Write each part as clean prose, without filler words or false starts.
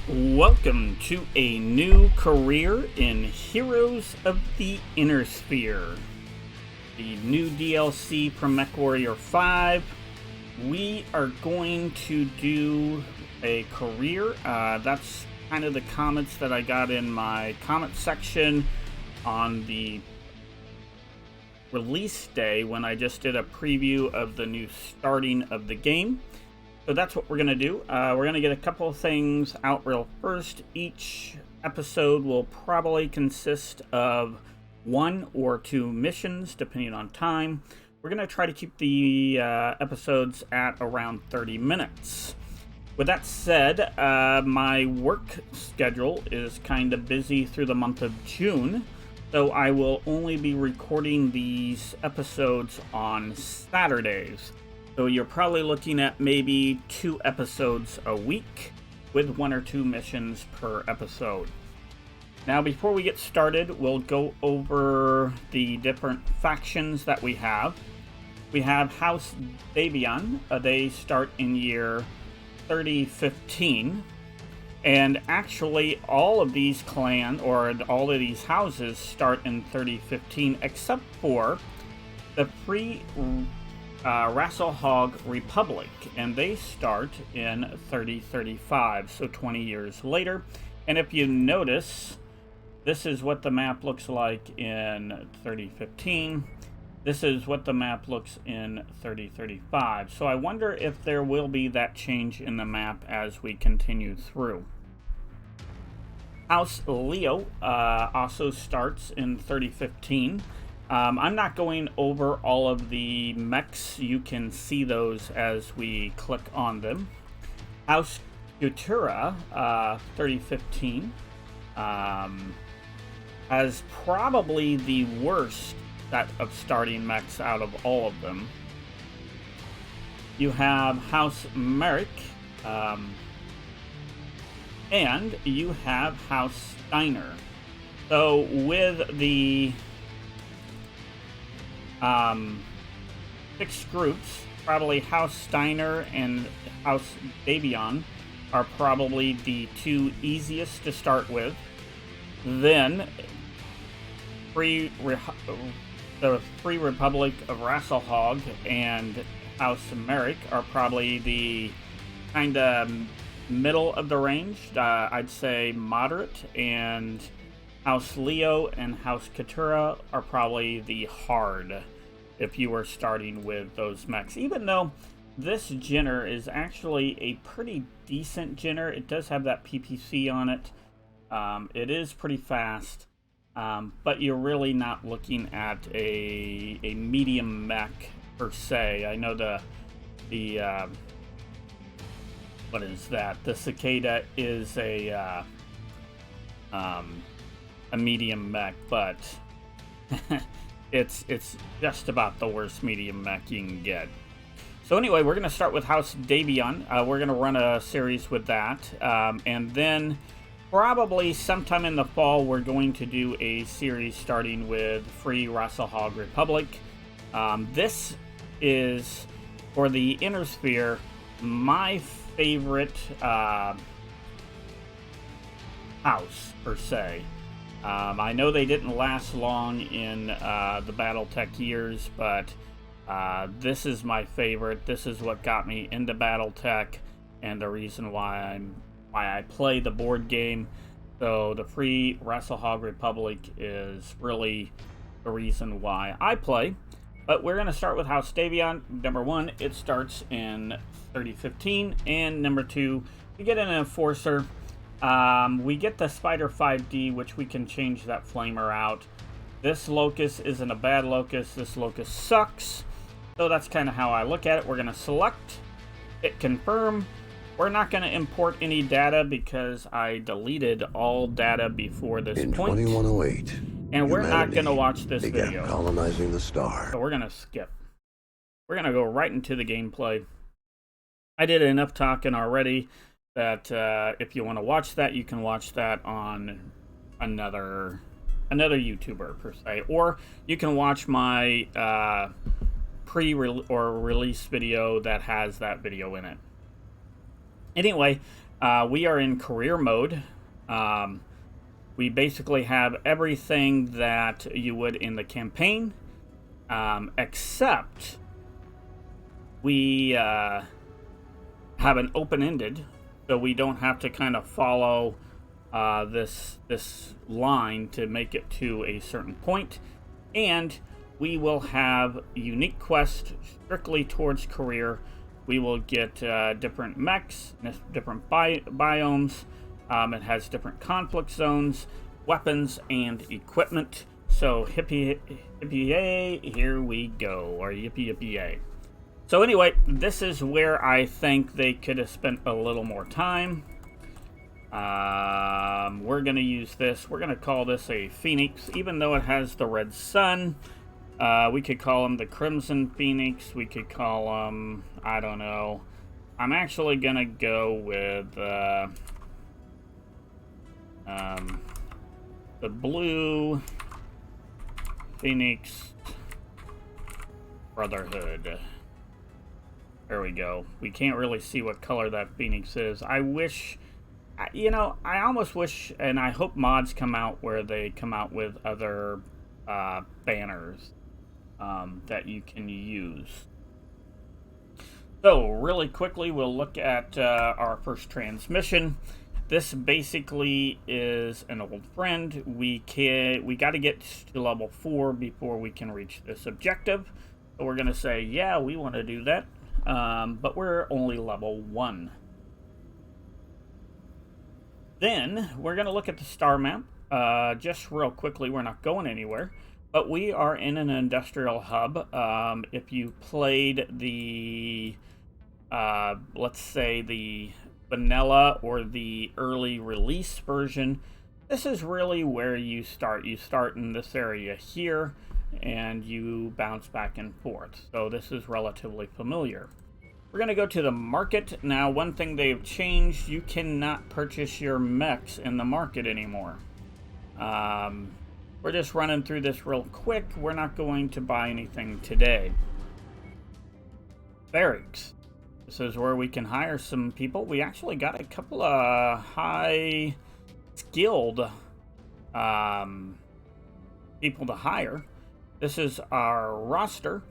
Welcome to a new career in Heroes of the Inner Sphere, the new DLC from Mechwarrior 5. We are going to do a career. That's kind of the comments that I got in my comment section on the release day when I just did a preview of the new starting of the game. So that's what we're going to do. We're going to get a couple of things out real first. Each episode will probably consist of 1 or 2 missions, depending on time. We're going to try to keep the episodes at around 30 minutes. With that said, my work schedule is kind of busy through the month of June, so I will only be recording these episodes on Saturdays. So you're probably looking at maybe 2 episodes a week with 1 or 2 missions per episode. Now, before we get started, we'll go over the different factions that we have. We have House Davion. They start in year 3015. And actually, all of these all of these houses start in 3015, except for the Free Rasselhog Republic, and they start in 3035, so 20 years later. And if you notice, this is what the map looks like in 3015. This is what the map looks in 3035. So I wonder if there will be that change in the map as we continue through. House Leo also starts in 3015. I'm not going over all of the mechs. You can see those as we click on them. House Futura, 3015, has probably the worst set of starting mechs out of all of them. You have House Merrick, and you have House Steiner. So with the 6 groups, probably House Steiner and House Davion are probably the 2 easiest to start with. Then the Free Republic of Rasselhog and House Merrick are probably the kind of middle of the range, I'd say moderate, and House Leo and House Katura are probably the hard if you were starting with those mechs. Even though this Jinner is actually a pretty decent Jinner, it does have that PPC on it. It is pretty fast, but you're really not looking at a medium mech per se. I know the what is that? The Cicada is a medium mech, but it's just about the worst medium mech you can get. So anyway, we're going to start with House Davion. We're going to run a series with that, and then probably sometime in the fall we're going to do a series starting with Free Rasselhog Republic. This is, for the Inner Sphere, my favorite house per se. I know they didn't last long in the BattleTech years, but this is my favorite. This is what got me into BattleTech, and the reason why I play the board game. So the Free Rasselhog Republic is really the reason why I play. But we're going to start with House Davion. Number 1, it starts in 3015, and number 2, we get an Enforcer. We get the Spider 5D, which we can change that flamer out. This locus isn't a bad locus. This locus sucks. So that's kind of how I look at it. We're going to select, hit confirm. We're not going to import any data because I deleted all data before this point. In 2108, and we're not going to watch this video. Colonizing the star. So we're going to skip. We're going to go right into the gameplay. I did enough talking already that if you want to watch that, you can watch that on another YouTuber per se, or you can watch my pre-release video that has that video in it. Anyway, We are in career mode. We basically have everything that you would in the campaign, except we have an open-ended, so we don't have to kind of follow this line to make it to a certain point, and we will have unique quests strictly towards career. We will get different mechs, different biomes. It has different conflict zones, weapons, and equipment. So hippie yay, here we go, or yippee yay. So anyway, this is where I think they could have spent a little more time. We're going to use this. We're going to call this a Phoenix, even though it has the red sun. We could call him the Crimson Phoenix. We could call him, I don't know. I'm actually going to go with the Blue Phoenix Brotherhood. There we go. We can't really see what color that Phoenix is. I wish, you know, I almost wish, and I hope mods come out where they come out with other banners that you can use. So really quickly, we'll look at our first transmission. This basically is an old friend. We got to get to level 4 before we can reach this objective. So we're gonna say, yeah, we want to do that, but we're only level 1. Then we're gonna look at the star map. Just real quickly, we're not going anywhere. But we are in an industrial hub. If you played the, let's say the vanilla or the early release version, this is really where you start. You start in this area here, and you bounce back and forth. So this is relatively familiar. We're going to go to the market. Now, one thing they've changed, you cannot purchase your mechs in the market anymore. We're just running through this real quick. We're not going to buy anything today. Barracks. This is where we can hire some people. We actually got a couple of high skilled people to hire. This is our roster.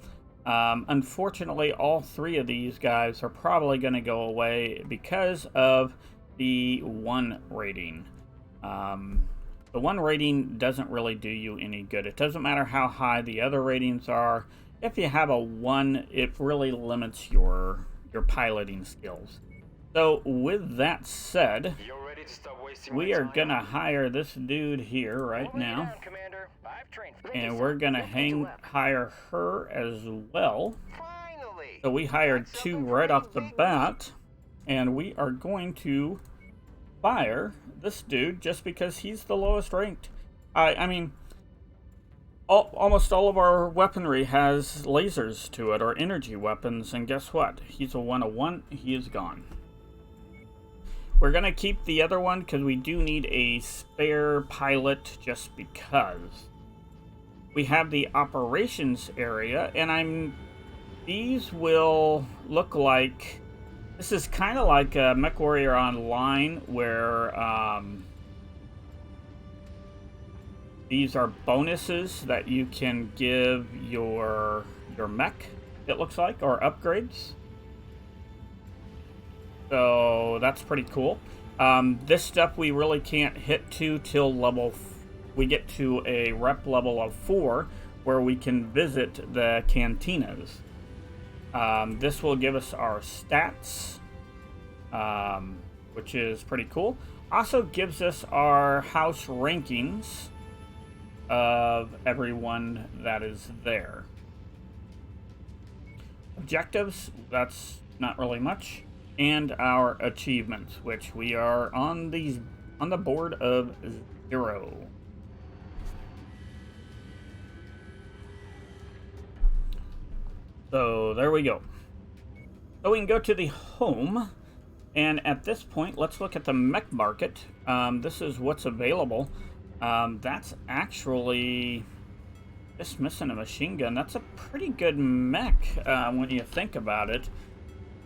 Unfortunately, all 3 of these guys are probably going to go away because of the 1 rating. The 1 rating doesn't really do you any good. It doesn't matter how high the other ratings are. If you have a 1, it really limits your piloting skills. So with that said, we are going to hire this dude here right now. And we're going to hire her as well. So we hired 2 right off the bat. And we are going to fire this dude just because he's the lowest ranked. I mean, almost all of our weaponry has lasers to it, or energy weapons, and guess what? He's a 101. He is gone. We're going to keep the other one because we do need a spare pilot just because. We have the operations area, and these will look like, this is kind of like a Mechwarrior Online, where these are bonuses that you can give your mech, it looks like, or upgrades. So that's pretty cool. This stuff we really can't hit to till we get to a rep level of 4, where we can visit the cantinas. This will give us our stats, which is pretty cool. Also gives us our house rankings of everyone that is there. Objectives, that's not really much. And our achievements, which we are on the board of 0. So there we go. So we can go to the home, and at this point, let's look at the mech market. This is what's available. That's actually just missing a machine gun. That's a pretty good mech when you think about it.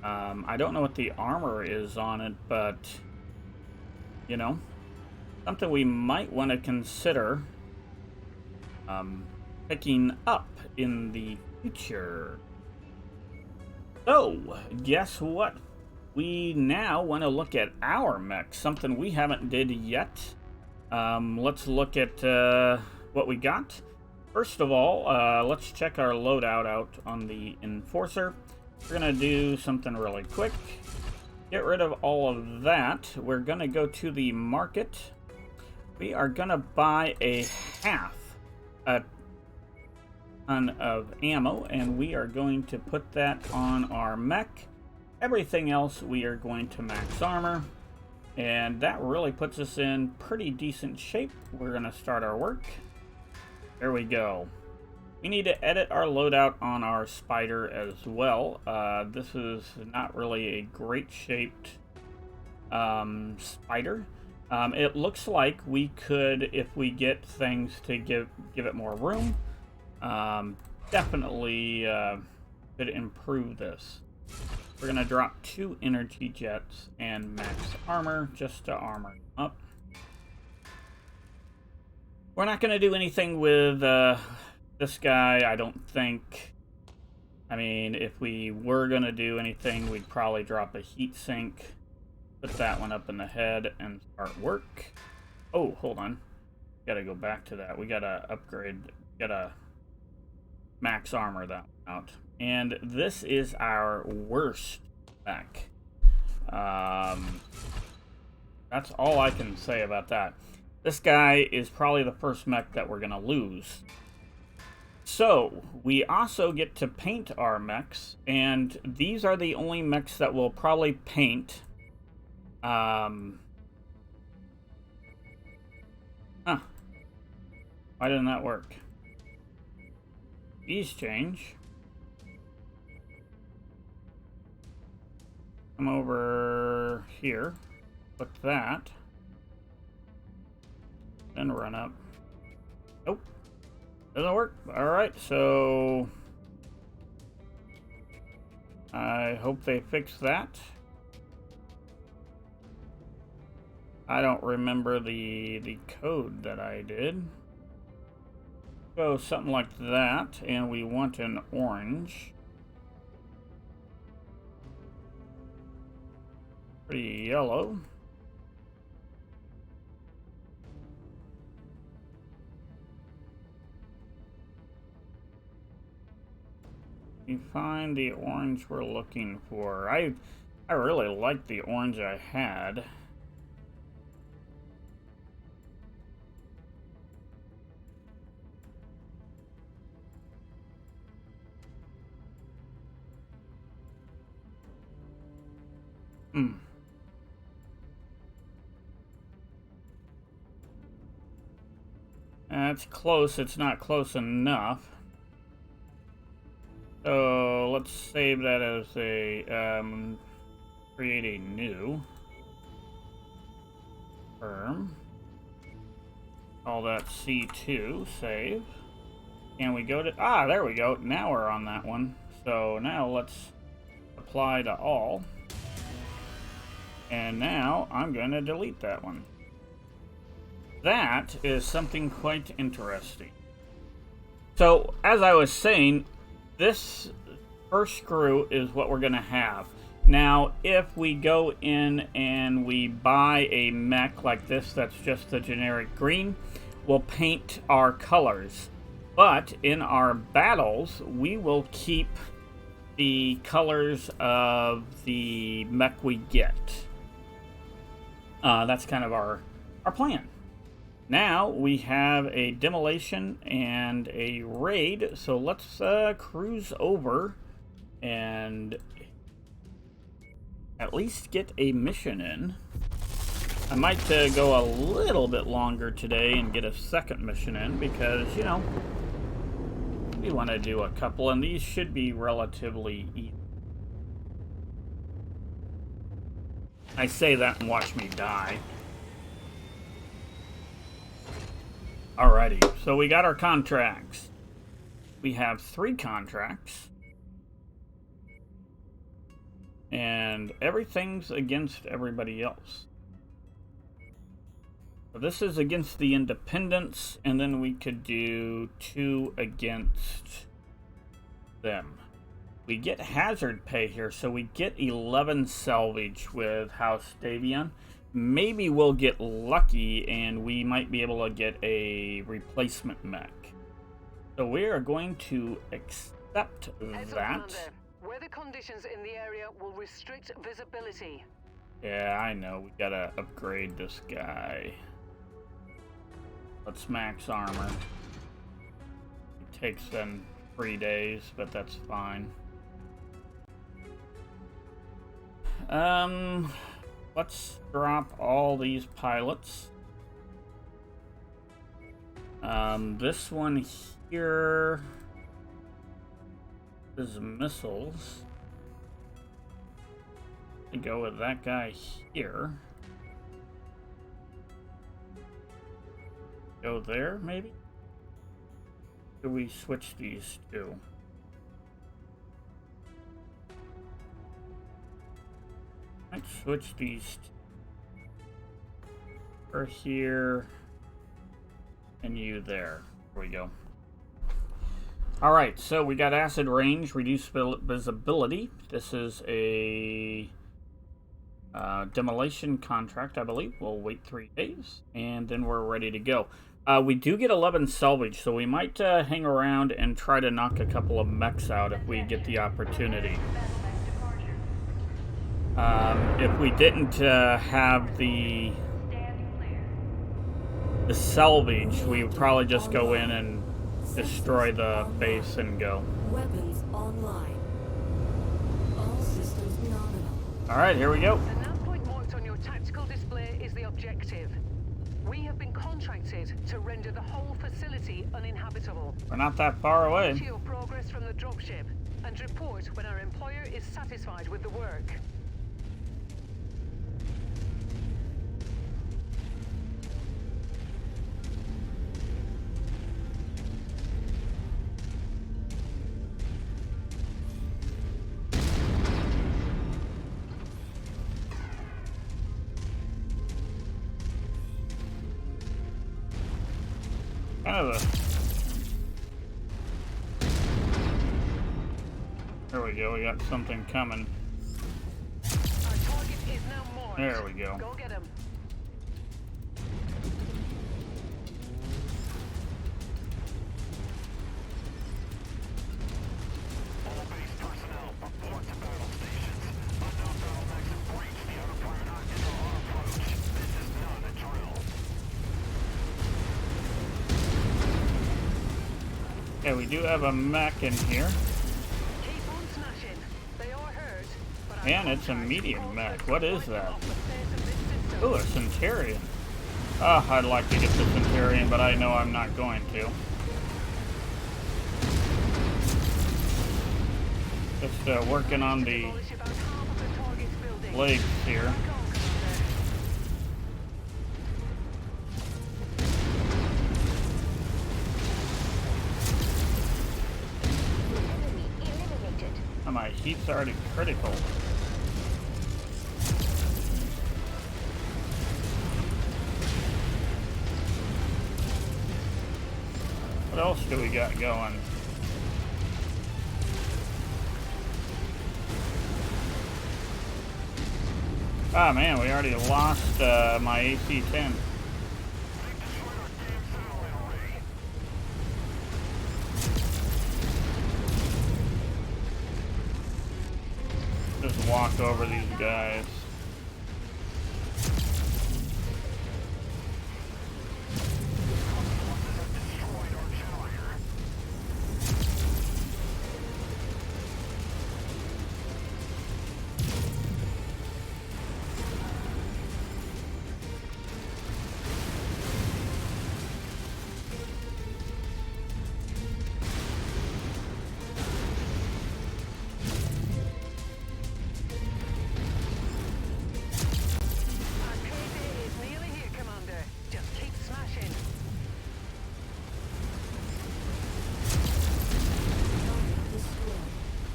I don't know what the armor is on it, but you know, something we might want to consider picking up in the future. So, guess what? We now want to look at our mech, something we haven't did yet. Let's look at what we got. First of all, let's check our loadout out on the Enforcer. We're going to do something really quick. Get rid of all of that. We're going to go to the market. We are going to buy a half a ton of ammo, and we are going to put that on our mech. Everything else we are going to max armor, and that really puts us in pretty decent shape. We're going to start our work. There we go. We need to edit our loadout on our spider as well. This is not really a great shaped spider. It looks like we could, if we get things to give it more room, definitely could improve this. We're going to drop 2 energy jets and max armor just to armor up. We're not going to do anything with this guy, I don't think. I mean, if we were going to do anything, we'd probably drop a heat sink, put that one up in the head, and start work. Oh, hold on. Gotta go back to that. We gotta upgrade, gotta max armor that one out. And this is our worst mech. That's all I can say about that. This guy is probably the first mech that we're gonna lose. So, we also get to paint our mechs, and these are the only mechs that we'll probably paint. Huh. Why didn't that work? These change. Come over here. Put that. Then run up. Nope. Doesn't work. Alright, so I hope they fix that. I don't remember the code that I did. So something like that, and we want an orange. Pretty yellow. We find the orange we're looking for. I really like the orange I had. That's close. It's not close enough. So let's save that as a create a new firm. Call that C2. Save. And we go to there we go. Now we're on that one. So now let's apply to all. And now I'm going to delete that one. That is something quite interesting. So, as I was saying, this first screw is what we're going to have. Now, if we go in and we buy a mech like this that's just the generic green, we'll paint our colors. But in our battles, we will keep the colors of the mech we get. That's kind of our plan. Now we have a demolition and a raid, so let's cruise over and at least get a mission in. I might go a little bit longer today and get a second mission in because, you know, we want to do a couple, and these should be relatively easy. I say that and watch me die. Alrighty, so we got our contracts. We have 3 contracts. And everything's against everybody else. So this is against the Independents, and then we could do 2 against them. We get hazard pay here, so we get 11 salvage with House Davion. Maybe we'll get lucky, and we might be able to get a replacement mech. So we are going to accept that. Weather conditions in the area will restrict visibility. Yeah, I know. We gotta upgrade this guy. Let's max armor. It takes them 3 days, but that's fine. Let's drop all these pilots. This one here is missiles. I go with that guy here. Go there, maybe? Do we switch these two? Might switch these two. Here and you there. There we go. Alright, so we got acid range, reduced visibility. This is a demolition contract, I believe. We'll wait 3 days, and then we're ready to go. We do get 11 salvage, so we might hang around and try to knock a couple of mechs out if we get the opportunity. If we didn't have the salvage, we would probably just go in and destroy the base and go. Weapons online. All systems nominal. All right, here we go. The nav point marked on your tactical display is the objective. We have been contracted to render the whole facility uninhabitable. We're not that far away. Monitor your progress from the dropship and report when our employer is satisfied with the work. There we go, we got something coming. Our target is now marked. There we go. Go get him. All base personnel report to battle stations. Unknown battle mechs have breached the outer perimeter and are on approach. This is not a drill. Yeah, we do have a mech in here. Keep on smashing. They are hurt, but And it's a medium mech. What is that? Ooh, a Centurion. Oh, I'd like to get the Centurion, but I know I'm not going to. Just working on the legs here. Oh, my heat's already critical. What else do we got going? Ah, man, we already lost my AC-10. Just walk over these guys.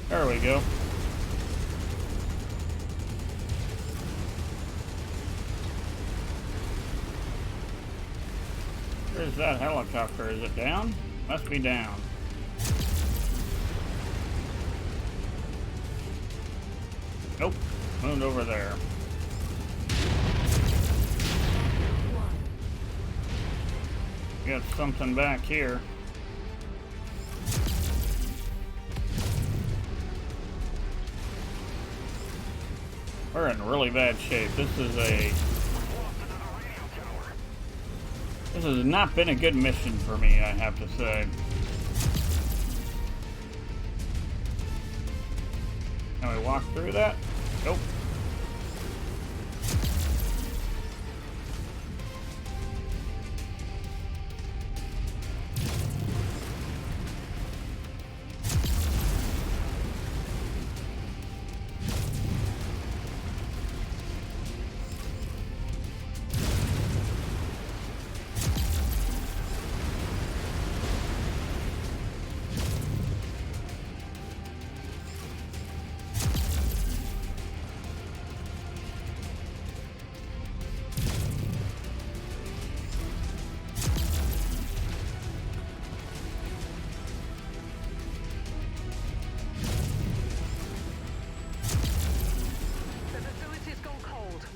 There we go. Where's that helicopter? Is it down? Must be down. Nope. Moved over there. Got something back here. We're in really bad shape. This has not been a good mission for me, I have to say. Can we walk through that? Nope.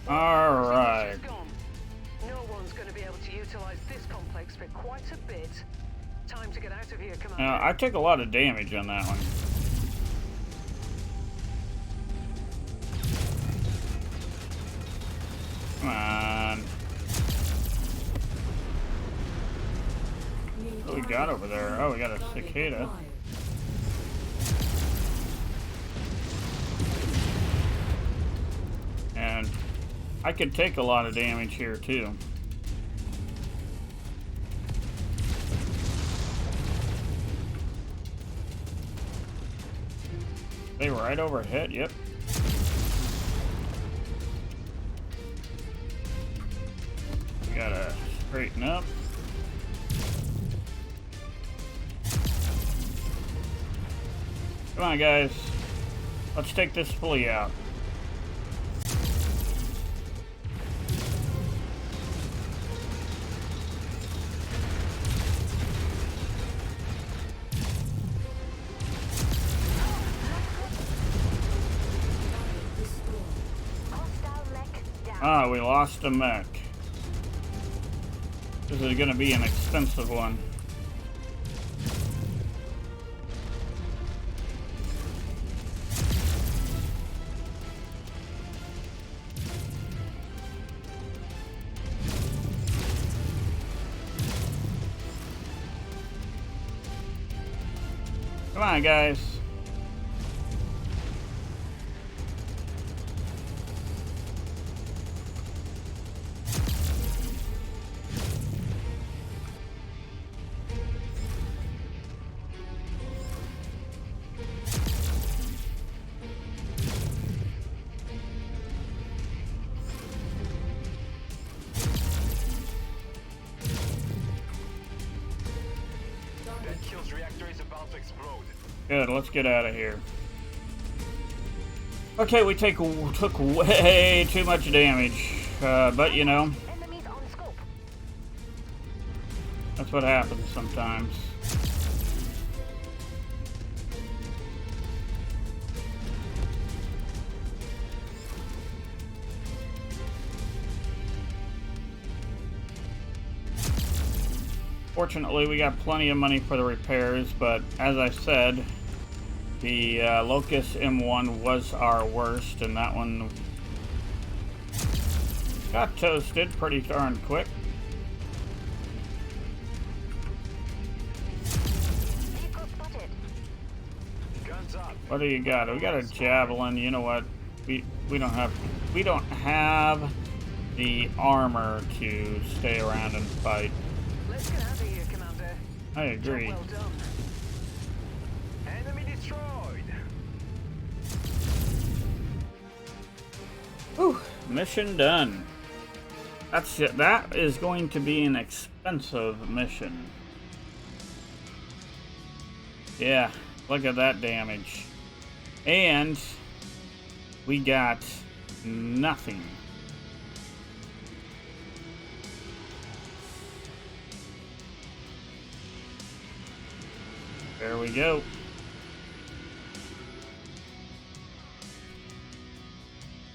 All right. No one's going to be able to utilize this complex for quite a bit. Time to get out of here, Commander. Now, I took a lot of damage on that one. Come on. What do we got over there? Oh, we got a cicada. And I could take a lot of damage here too. They were right overhead, yep. We gotta straighten up. Come on, guys. Let's take this flea out. Ah, we lost a mech. This is going to be an expensive one. Come on, guys. Good, let's get out of here. Okay, we took way too much damage, but you know, that's what happens sometimes. Fortunately, we got plenty of money for the repairs, but as I said, the Locust M1 was our worst, and that one got toasted pretty darn quick. What do you got? We got a javelin. You know what? We don't have the armor to stay around and fight. Let's get out of here, Commander. I agree. Well done. Enemy destroyed. Whew, mission done. That's it. That is going to be an expensive mission. Yeah, look at that damage. And we got nothing. There we go.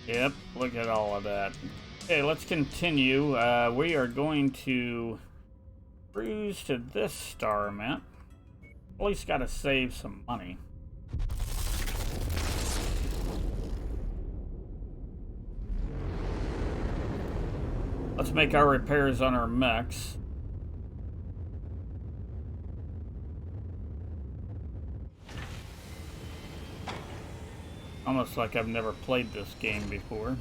Yep, look at all of that. Okay, let's continue. We are going to cruise to this star map. At least got to save some money. Let's make our repairs on our mechs. Almost like I've never played this game before.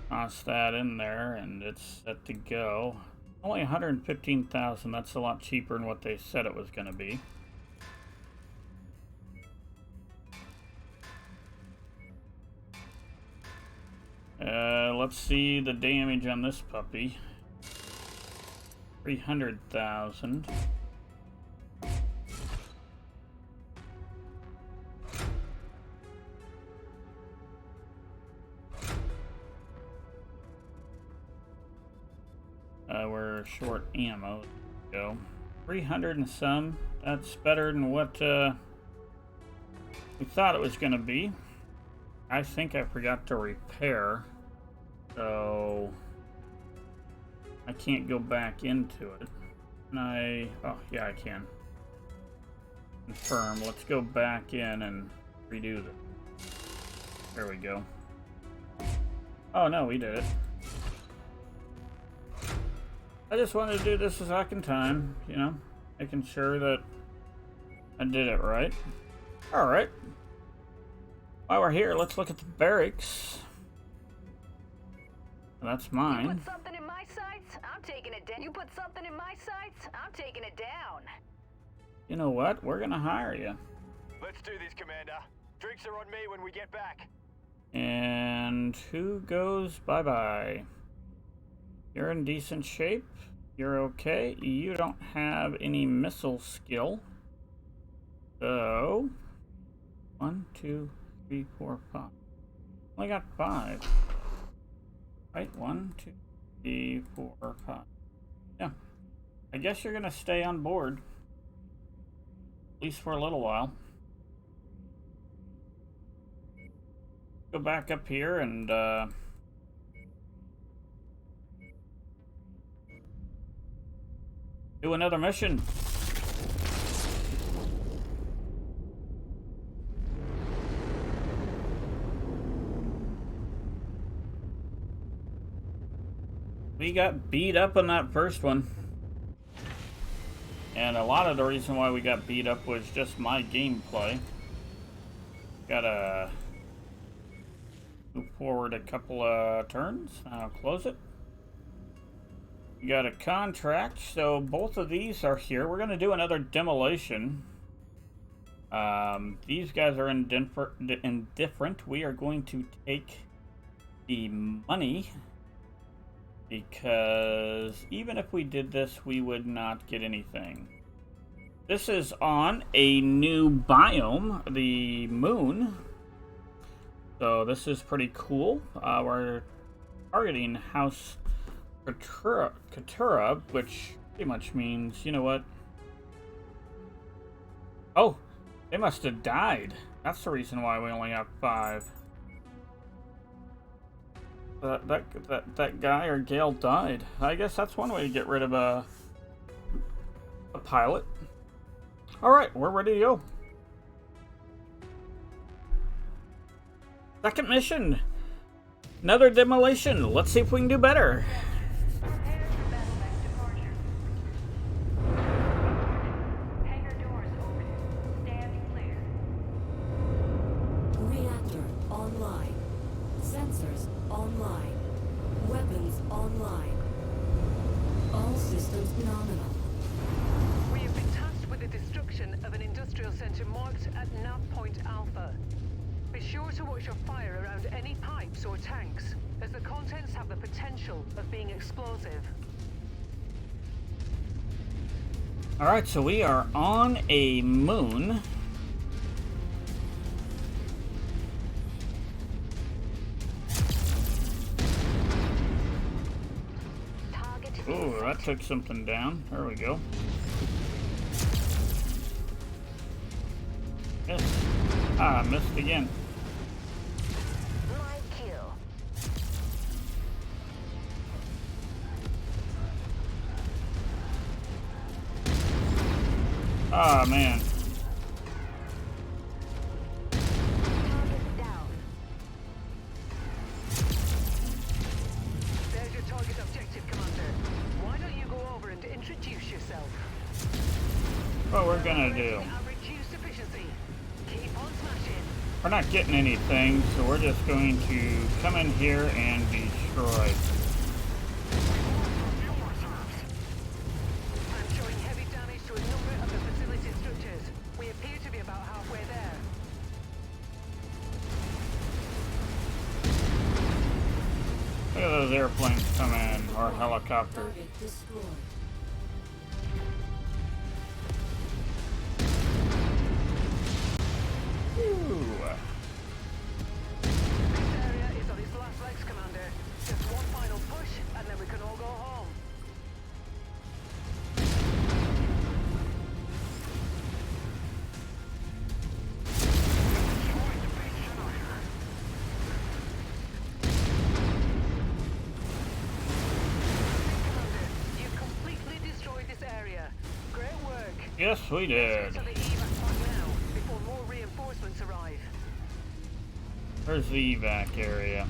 Toss that in there and it's set to go. Only 115,000, that's a lot cheaper than what they said it was going to be. Let's see the damage on this puppy. 300,000. We're short ammo. There we go. 300 and some. That's better than what we thought it was going to be. I think I forgot to repair, so I can't go back into it. Can oh yeah, I can. Confirm. Let's go back in and redo this. There we go. Oh no, we did it. I just wanted to do this a second time, you know, making sure that I did it right. Alright. While we're here, let's look at the barracks. That's mine. You put something in my sights, I'm taking it down. You put something in my sights, I'm taking it down. You know what? We're gonna hire you. Let's do this, Commander. Drinks are on me when we get back. And who goes bye-bye? You're in decent shape. You're okay. You don't have any missile skill. So, 1, 2, 3, 4, 5. Only got 5. Right? 1, 2, 3, 4, 5. Yeah. I guess you're gonna stay on board. At least for a little while. Go back up here and do another mission. We got beat up on that first one. And a lot of the reason why we got beat up was just my gameplay. Gotta move forward a couple of turns. I'll close it. We got a contract, so both of these are here. We're gonna do another demolition. These guys are indifferent. We are going to take the money because even if we did this, we would not get anything. This is on a new biome, the moon. So this is pretty cool. We're targeting House Katura, which pretty much means, you know what? Oh, they must have died. That's the reason why we only have 5. That guy or gal died. I guess that's one way to get rid of a pilot. Alright, we're ready to go. Second mission. Another demolition. Let's see if we can do better. Prepare for battle mech departure. Hangar doors open. Stand clear. Reactor online. Sensors online. Weapons online. All systems nominal. We have been tasked with the destruction of an industrial center marked at nav point Alpha. Be sure to watch your fire around any pipes or tanks, as the contents have the potential of being explosive. Alright, so we are on a moon. Target Ooh, that took something down. There we go. Missed. Ah, missed again. My kill. Ah, man. Target down. There's your target objective, Commander. Why don't you go over and introduce yourself? What we're gonna do. I'll reduce efficiency. Keep on smashing. We're not getting anything, so we're just going to come in here and destroy. I'm showing heavy damage to a number of the facility structures. We appear to be about halfway there. Look at those airplanes coming in, or helicopters. Target destroyed. Ooh. This area is on its last legs, Commander. Just one final push, and then we can all go home. Commander, you've completely destroyed this area. Great work. Yes, we did. To the evac point now, before more reinforcements arrive. Where's the evac area?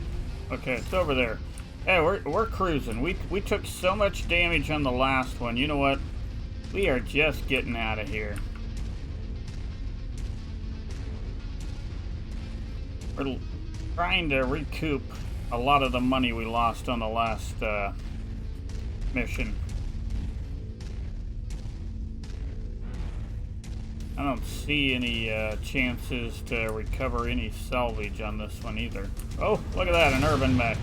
Okay, it's over there. Hey, we're cruising. We took so much damage on the last one. You know what? We are just getting out of here. We're trying to recoup a lot of the money we lost on the last mission. I don't see any chances to recover any salvage on this one either. Oh, look at that, an urban mech.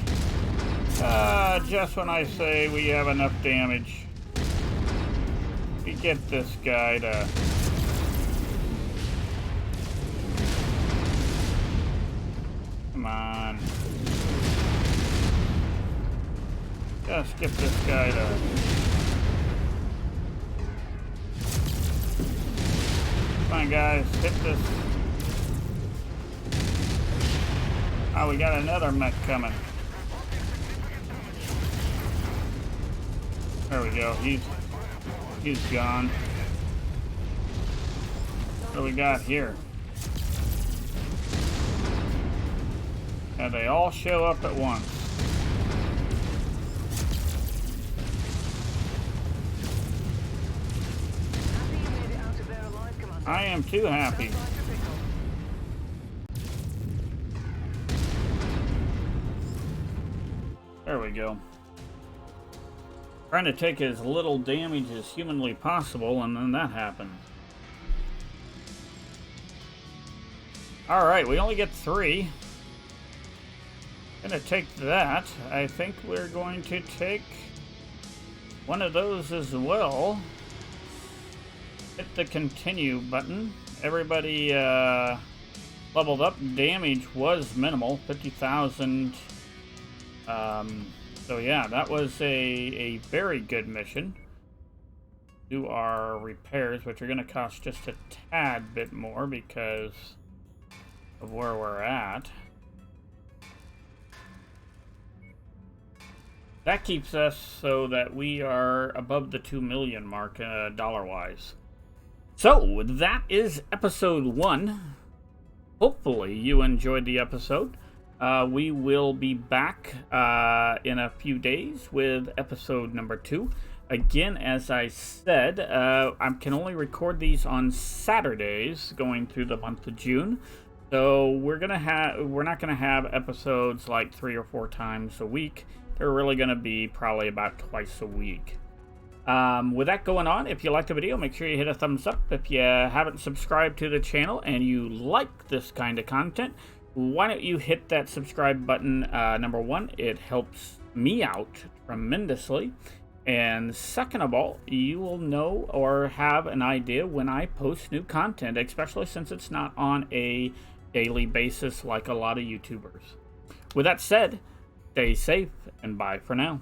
Just when I say we have enough damage. We get this guy to... Come on. Just get this guy to... Come on, guys, hit this. Oh, we got another mech coming. There we go. He's gone. What do we got here? And they all show up at once. Happy you made it out of there alive, Commander. I am too happy. Sounds like a pickle. There we go. Trying to take as little damage as humanly possible, and then that happened. Alright, we only get 3. Gonna take that. I think we're going to take one of those as well. Hit the continue button. Everybody leveled up. Damage was minimal, 50,000. So yeah, that was a very good mission. Do our repairs, which are going to cost just a tad bit more because of where we're at. That keeps us so that we are above the 2 million mark dollar-wise. So that is episode 1. Hopefully you enjoyed the episode. We will be back in a few days with episode number 2. Again, as I said, I can only record these on Saturdays going through the month of June. So we're not gonna have episodes like 3 or 4 times a week. They're really gonna be probably about twice a week. With that going on, if you liked the video, make sure you hit a thumbs up. If you haven't subscribed to the channel and you like this kind of content, why don't you hit that subscribe button? Number 1, it helps me out tremendously. And second of all, you will know or have an idea when I post new content, especially since it's not on a daily basis like a lot of YouTubers. With that said, stay safe and bye for now.